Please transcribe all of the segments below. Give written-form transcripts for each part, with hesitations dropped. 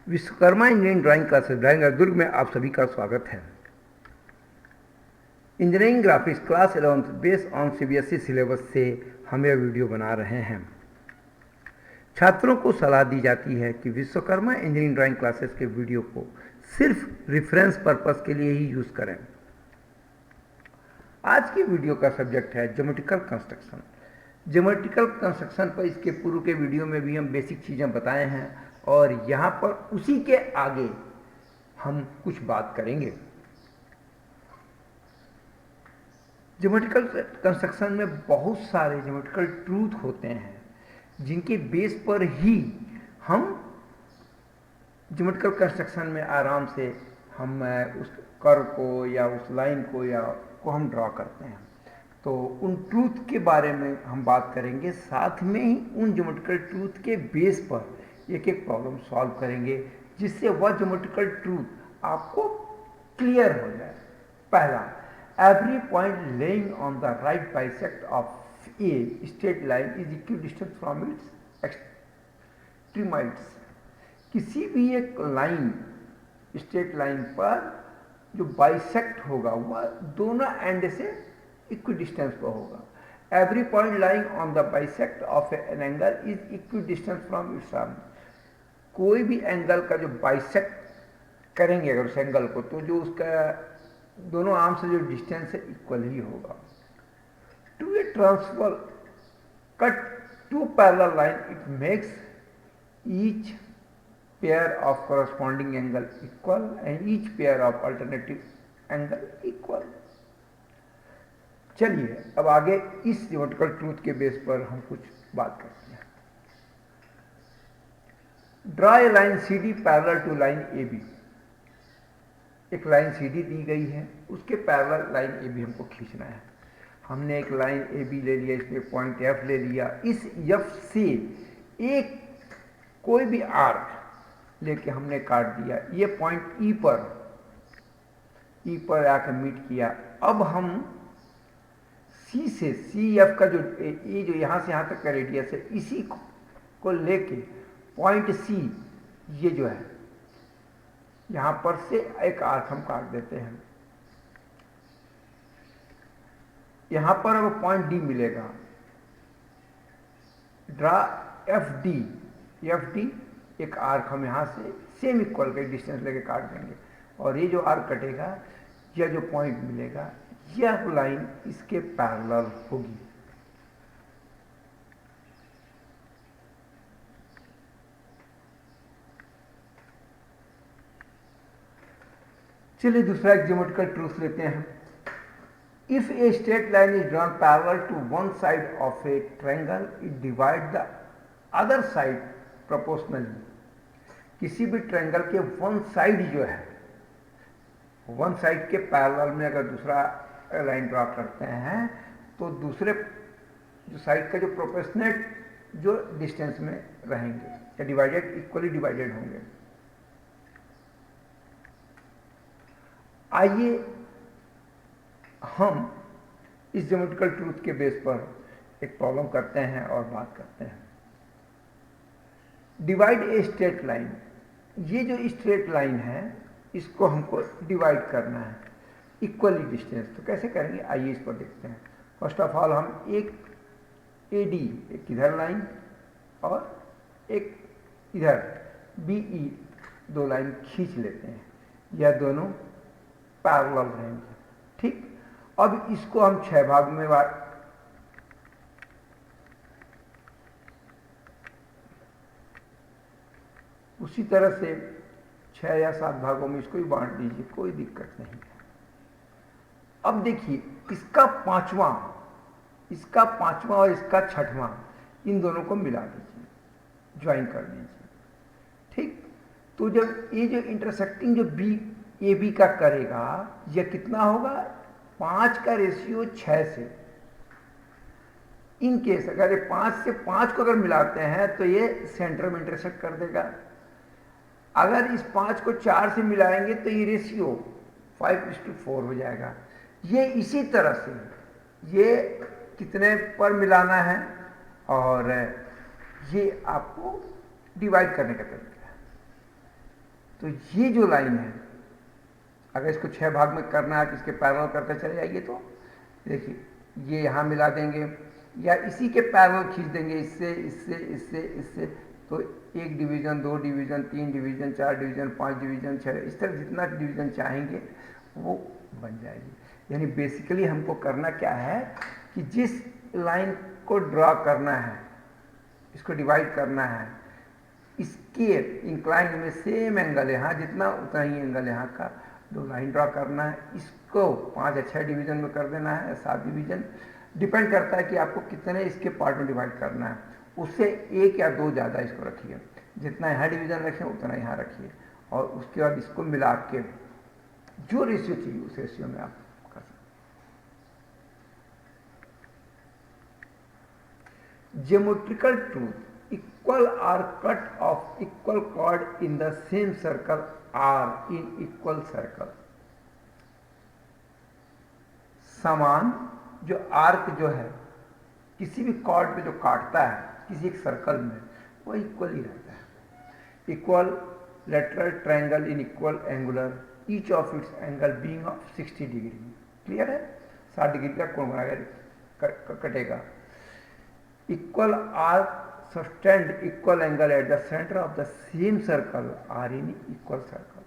Vishwakarma engineering drawing classes drawing Durg में आप सभी का स्वागत है। Engineering graphics class 11 based on CBSE syllabus से हम यह वीडियो बना रहे हैं। छात्रों को सलाह दी जाती है कि विश्वकर्मा इंजीनियरिंग ड्राइंग क्लासेस के वीडियो को सिर्फ रेफरेंस पर्पस के लिए ही यूज़ करें। आज की वीडियो का सब्जेक्ट है ज्योमेट्रिकल कंस्ट्रक्शन। ज्योमेट्रिकल कंस्ट्रक्शन पर इसके पूर्व के वीडियो में भी हम बेसिक चीज़ें बताए हैं और यहाँ पर उसी के आगे हम कुछ बात करेंगे। ज्योमेट्रिकल कंस्ट्रक्शन में बहुत सारे ज्योमेट्रिकल ट्रूथ होते हैं जिनके बेस पर ही हम ज्योमेट्रिकल कंस्ट्रक्शन में आराम से हम उस कर्व को या उस लाइन को हम ड्रॉ करते हैं। तो उन ट्रूथ के बारे में हम बात करेंगे, साथ में ही उन ज्योमेट्रिकल ट्रूथ के बेस पर एक एक प्रॉब्लम सॉल्व करेंगे जिससे वह ज्योमेट्रिकल ट्रूथ आपको क्लियर हो जाए। पहला, every point laying on the right bisect of a straight line is equidistant from its extremities। किसी भी एक लाइन स्ट्रेट लाइन पर जो बाइसेक्ट होगा वह दोनों एंड से इक्विडिस्टेंस पर होगा। Every point lying on the bisect of an angle is equidistance from its arm. कोई भी एंगल का जो बाइसेक्ट करेंगे अगर उस एंगल को, तो जो उसका दोनों आर्म से जो डिस्टेंस है इक्वल ही होगा। To a transfer cut to parallel line it makes each pair of corresponding angle equal and each pair of alternative angle equal. चलिए अब आगे इस ज्योमेट्रिकल ट्रूथ के बेस पर हम कुछ बात करते हैं। Draw a line C D parallel to line A B. एक लाइन सी डी दी गई है, उसके पैरेलल लाइन ए बी हमको खींचना है। हमने एक लाइन ए बी ले लिया, इसमें पॉइंट एफ ले लिया। इस एफ से एक कोई भी आर्क लेके हमने काट दिया। ये पॉइंट ई पर आकर मीट किया। अब हम सी से सी एफ का जो यहाँ से यहाँ तक का रेडियस है, इसी को लेके पॉइंट सी, ये जो है यहां पर से एक आर्क हम काट देते हैं। यहां पर अब पॉइंट डी मिलेगा। ड्रा एफ डी एक आर्क हम यहां से सेम इक्वल का डिस्टेंस लेके काट देंगे और ये जो आर्क कटेगा, यह जो पॉइंट मिलेगा, यह लाइन इसके पैरेलल होगी। चलिए दूसरा एक ज्योमेट्रिकल ट्रूथ लेते हैं। If a straight line is drawn parallel to one side of a triangle it divide the other side proportionally. किसी भी ट्रायंगल के वन साइड जो है, वन साइड के पैरेलल में अगर दूसरा लाइन ड्रॉ करते हैं तो दूसरे जो साइड का जो प्रोपोर्शनेट जो डिस्टेंस में रहेंगे या डिवाइडेड इक्वली डिवाइडेड होंगे। आइए हम इस ज्योमेट्रिकल ट्रूथ के बेस पर एक प्रॉब्लम करते हैं और बात करते हैं। डिवाइड ए स्ट्रेट लाइन। ये जो स्ट्रेट लाइन है इसको हमको डिवाइड करना है इक्वली डिस्टेंस। तो कैसे करेंगे, आइए इस पर देखते हैं। फर्स्ट ऑफ ऑल हम एक ए डी, एक इधर लाइन और एक इधर बी ई, दो लाइन खींच लेते हैं। यह दोनों पैरेलल रहेंगे। ठीक, अब इसको हम 6 भाग में उसी तरह से 6 या 7 भागों में इसको भी बांट दीजिए, कोई दिक्कत नहीं है। अब देखिए इसका पांचवा और इसका छठवां, इन दोनों को मिला दीजिए, ज्वाइन कर दीजिए। ठीक, तो जब ये जो इंटरसेक्टिंग जो बी ए बी का करेगा, यह कितना होगा, 5 का रेशियो 6 से। इन केस अगर ये 5 से 5 को अगर मिलाते हैं तो ये सेंटर में इंटरसेक्ट कर देगा। अगर इस 5 को 4 से मिलाएंगे तो ये रेशियो 5:4 हो जाएगा। ये इसी तरह से ये कितने पर मिलाना है और ये आपको डिवाइड करने का तरीका है। तो ये जो लाइन है, अगर इसको 6 भाग में करना है तो इसके पैरेलल करते चले जाइए, तो देखिए ये यहाँ मिला देंगे या इसी के पैरेलल खींच देंगे, इससे इससे इससे इससे, तो 1 division, 2 division, 3 division, 4 division, 5 division, 6, इस तरह जितना डिवीज़न चाहेंगे वो बन जाएगी। यानी बेसिकली हमको करना क्या है कि जिस लाइन को ड्रा करना है, इसको डिवाइड करना है, इसके इंक्लाइन में सेम एंगल है यहाँ जितना, उतना ही एंगल यहाँ का, 2 लाइन ड्रा करना है। इसको 5 या 6 डिवीज़न में कर देना है, 7 डिवीज़न, डिपेंड करता है कि आपको कितने इसके पार्ट में डिवाइड करना है। उससे 1 या 2 ज़्यादा इसको रखिए, जितना यहाँ डिवीज़न रखें उतना यहाँ रखिए, और उसके बाद इसको मिला के जो रेशियो चाहिए उस रेशियो में आप कर सकते। Geometrical truth, equal are cut off equal chord in the same circle or in equal circle. समान जो आर्क जो है किसी भी कॉर्ड पे जो काटता है किसी एक सर्कल में, वो इक्वल ही रहता है। Equilateral triangle is equiangular, each of its angle being of 60 degree. Clear है? 60 डिग्री का कोण बनाकर कटेगा। Equal arc subtend equal angle at the centre of the same circle or in equal circle.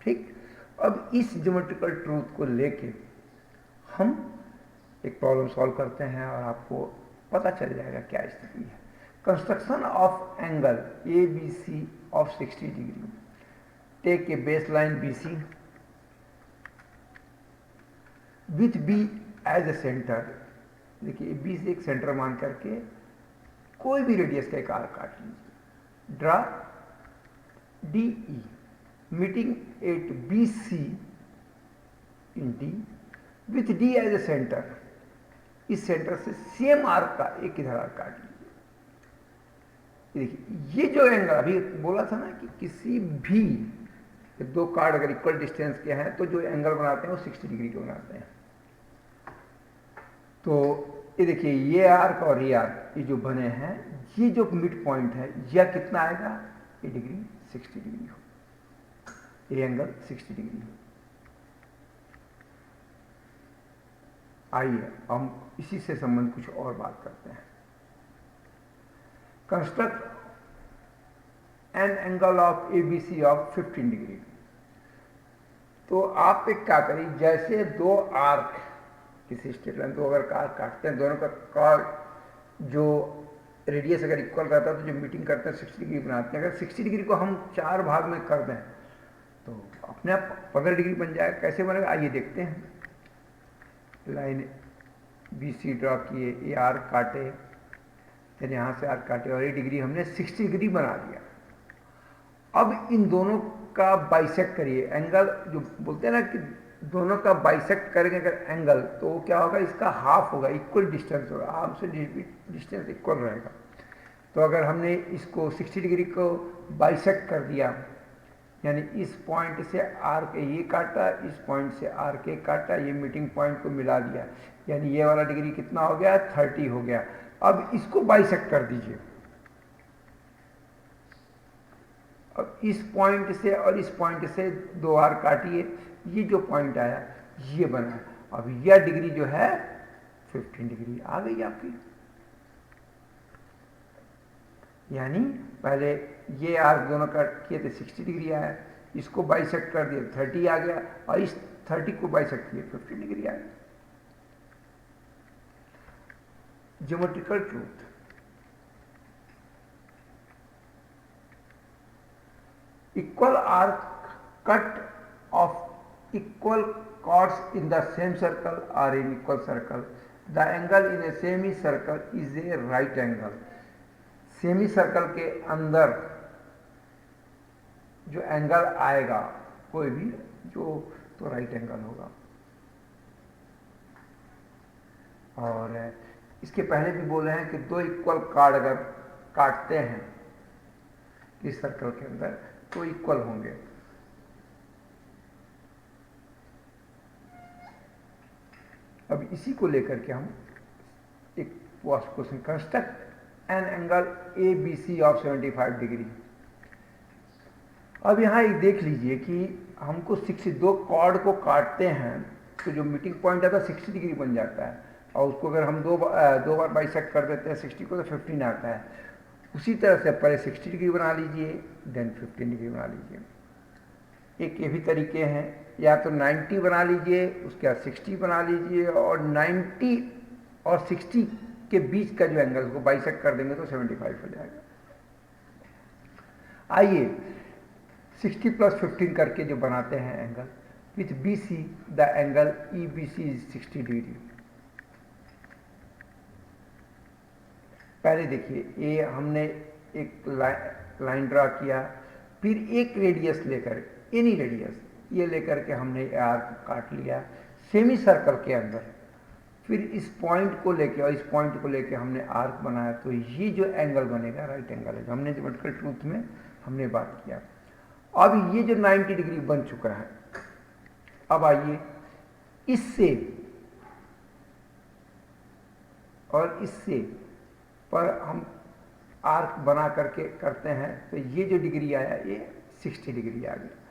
ठीक, अब इस geometrical truth को लेके हम एक प्रॉब्लम सॉल्व करते हैं और आपको पता चल जाएगा क्या स्थिति है। Construction of angle A B C of 60 degree. Take a base line B C with B as a centre. देखिए बी से एक सेंटर मान करके कोई भी रेडियस का एक आर्क काट लीजिए। Draw D E meeting at B C in D with D as a centre. इस सेंटर से सेम आर्क का एक इधर आर्क काट लीजिए। देखिए ये जो एंगल अभी बोला था ना कि किसी भी 2 कार्ड अगर इक्वल डिस्टेंस के हैं तो जो एंगल बनाते हैं वो 60 डिग्री के बनाते हैं। तो ये देखिए ये आर्क और ये आर्क ये जो बने हैं, ये जो मिड पॉइंट है यह कितना आएगा, ये डिग्री 60 डिग्री हो, ये एंगल 60 डिग्री हो। आइए हम इसी से संबंध कुछ और बात करते हैं। Construct an angle of A B C of 15 degree. तो आप एक क्या करिए, जैसे 2 आर्क किसी स्ट्रेट लाइन, 2 अगर आर्क काटते हैं, दोनों का कॉर्ड जो रेडियस अगर इक्वल रहता है तो जो मीटिंग करते हैं 60 डिग्री बनाते हैं। अगर 60 डिग्री को हम 4 भाग में कर दें तो अपने आप 15 डिग्री बन जाएगा। कैसे बनेगा आइए देखते हैं। लाइन बी सी ड्रॉ किए, ये आर्क काटे, फिर यहाँ से आर्क काटे और ये डिग्री हमने 60 डिग्री बना दिया। अब इन दोनों का बाइसेक्ट करिए। एंगल जो बोलते हैं ना कि दोनों का बाइसेक्ट करेंगे अगर एंगल, तो वो क्या होगा, इसका हाफ होगा, इक्वल डिस्टेंस होगा, आराम से डिस्टेंस इक्वल रहेगा। तो अगर हमने इसको 60 डिग्री को बाइसेक्ट कर दिया, यानी इस पॉइंट से आर्क ये काटा, इस पॉइंट से आर्क ए काटा, ये मीटिंग पॉइंट को मिला दिया, यानी ये वाला डिग्री कितना हो गया, 30 हो गया। अब इसको बाइसेक्ट कर दीजिए। अब इस पॉइंट से और इस पॉइंट से 2 आर्क काटिए, ये जो पॉइंट आया ये बना। अब यह डिग्री जो है 15 डिग्री आ गई आपकी। यानी पहले ये आर्क दोनों कट किए थे 60 डिग्री आया, इसको बाइसेक्ट कर दिया 30 आ गया, और इस 30 को बाइसेक्ट किए 15 डिग्री आ गया। Geometrical truth, equal arc cut off equal chords in the same circle or in equal circle. The angle in a semicircle is a right angle. Semi circle के अंदर जो एंगल आएगा कोई भी जो, तो राइट एंगल होगा। और इसके पहले भी बोले हैं कि 2 इक्वल कार्ड अगर काटते हैं इस सर्कल के अंदर तो इक्वल होंगे। अब इसी को लेकर के हम एक question, construct an angle A B C of 75 degree. अब यहाँ एक देख लीजिए कि हमको 62 कॉर्ड को काटते हैं तो जो मीटिंग पॉइंट आता है 60 डिग्री बन जाता है, और उसको अगर हम दो बार बाइसेक्ट कर देते हैं 60 को तो 15 आता है। उसी तरह से पहले 60 डिग्री बना लीजिए, देन 15 डिग्री बना लीजिए। एक ये भी तरीके हैं, या तो 90 बना लीजिए, उसके बाद 60 बना लीजिए, और 90 और 60 के बीच का जो एंगल उसको बाइसेक्ट कर देंगे तो 75 हो जाएगा। आइए 60 + 15 करके जो बनाते हैं angle with BC, the angle EBC is 60 degree. पहले देखिए, ये हमने एक लाइन ड्रा किया, फिर एक रेडियस लेकर, एनी रेडियस ये लेकर के हमने आर्क काट लिया सेमी सर्कल के अंदर, फिर इस पॉइंट को लेके और इस पॉइंट को लेके हमने आर्क बनाया, तो ये जो एंगल बनेगा राइट एंगल है, जो हमने ज्योमेट्रिकल ट्रूथ में हमने बात किया। अब ये जो 90 डिग्री बन चुका है, अब आइए इससे और इससे पर हम आर्क बना करके करते हैं, तो ये जो डिग्री आया ये 60 डिग्री आ गया।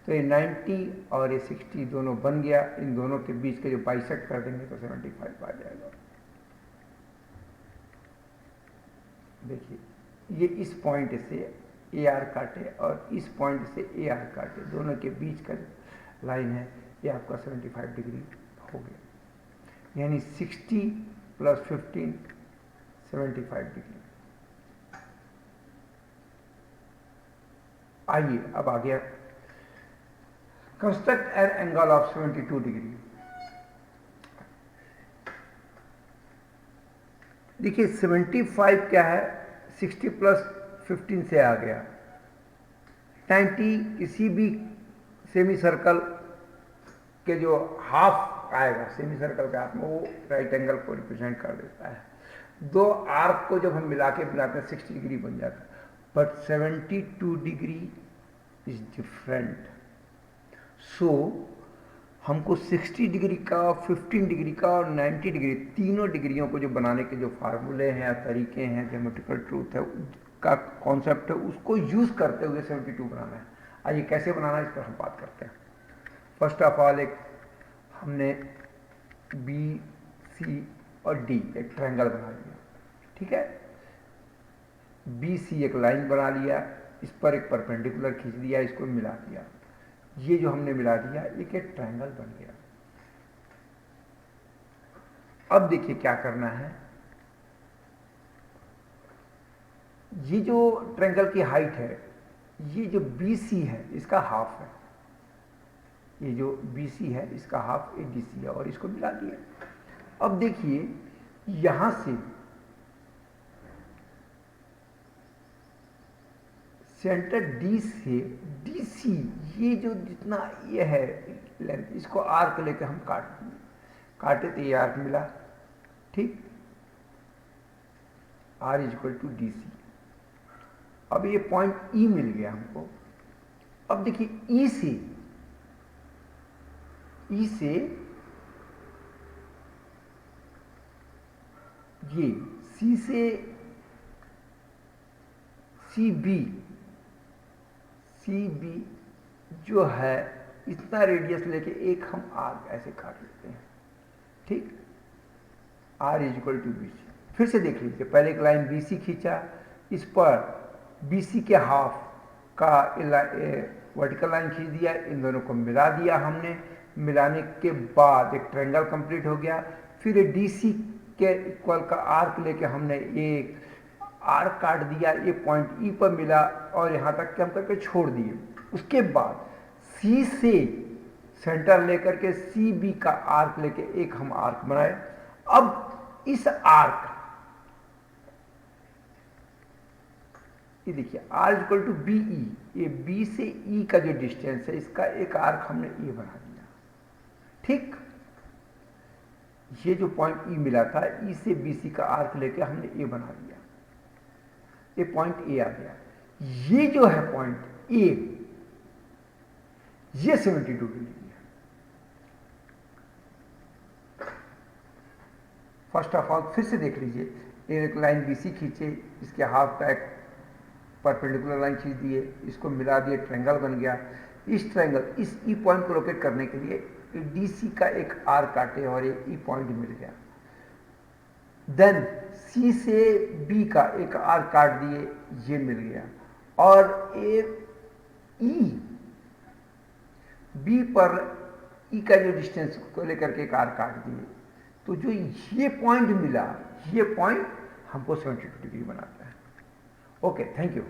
तो ये 90 और ये 60 दोनों बन गया, इन दोनों के बीच के जो बाइसेक्ट कर देंगे तो 75 आ जाएगा। देखिए, ये इस पॉइंट से AR काटे और इस पॉइंट से AR काटे, दोनों के बीच का लाइन है, ये आपका 75 डिग्री हो गया, यानी 60 + 15 75 डिग्री। आइए अब आ गया construct an angle of 72 degree. देखिए 75 क्या है, 60 + 15 से आ गया, 90 किसी भी सेमी सर्कल के जो हाफ आएगा, सेमी सर्कल का हाफ में वो राइट एंगल को रिप्रेजेंट कर देता है। दो आर्क को जब हम मिला के बनाते हैं 60 डिग्री बन जाता है, बट 72 डिग्री इज डिफरेंट। सो हमको 60 डिग्री का, 15 डिग्री का और 90 डिग्री, तीनों डिग्रियों को जो बनाने के जो फार्मूले हैं या तरीके हैं, ज्योमेट्रिकल ट्रूथ है का कॉन्सेप्ट है, उसको यूज करते हुए 72 बनाना है। आइए कैसे बनाना है इस पर हम बात करते हैं। फर्स्ट ऑफ ऑल एक हमने BC और D एक ट्रायंगल बना लिया, ठीक है। BC एक लाइन बना लिया, इस पर एक परपेंडिकुलर खींच दिया, इसको मिला दिया, ये जो हमने मिला दिया एक ट्रायंगल बन गया। अब देखिए क्या करना है, ये जो ट्रायंगल की हाइट है, ये जो BC है इसका हाफ है, ये जो BC है इसका हाफ ADC है, और इसको मिला दिया। अब देखिए यहां से सेंटर D से DC, ये जो जितना ये है लेंथ, इसको आर्क लेकर हम काटे तो ये आर्क मिला, ठीक, R = DC। अब ये पॉइंट E मिल गया हमको। अब देखिए E से ये C से CB जो है इतना रेडियस लेके एक हम आर्क ऐसे काट लेते हैं, ठीक, R = BC। फिर से देख लीजिए, पहले एक लाइन BC खींचा, इस पर BC के हाफ का वर्टिकल लाइन खींच दिया, इन दोनों को मिला दिया हमने, मिलाने के बाद एक ट्रायंगल कंप्लीट हो गया। फिर DC के इक्वल का आर्क लेके हमने एक आर्क काट दिया, ये पॉइंट E पर मिला और यहां तक के हम करके छोड़ दिए। उसके बाद C से सेंटर लेकर के CB का आर्क लेके एक हम आर्क बनाए। अब इस आर्क, ये देखिए R = BE, ये B से E का जो डिस्टेंस है इसका एक आर्क हमने ये बना दिया, ठीक। ये जो पॉइंट E मिला था, E से BC का आर्क लेके हमने ये बना दिया, ये पॉइंट A आ गया। ये जो है पॉइंट A, ये 72 डिग्री है। फर्स्ट ऑफ ऑल फिर से देख लीजिए, एक लाइन BC खींचे, इसके हाफ का एक परपेंडिकुलर लाइन खींच दिए, इसको मिला दिए, ट्रायंगल बन गया। इस ट्रायंगल, इस ई पॉइंट को लोकेट करने के लिए डी सी का एक आर काटे और एक ई पॉइंट मिल गया। देन सी से बी का एक आर काट दिए, ये मिल गया। और एक ई बी पर ई का जो डिस्टेंस को लेकर के एक आर काट दिए, तो जो ये पॉइंट मिला, ये पॉइंट हमको 72 डिग्री बनाता है। Okay, thank you.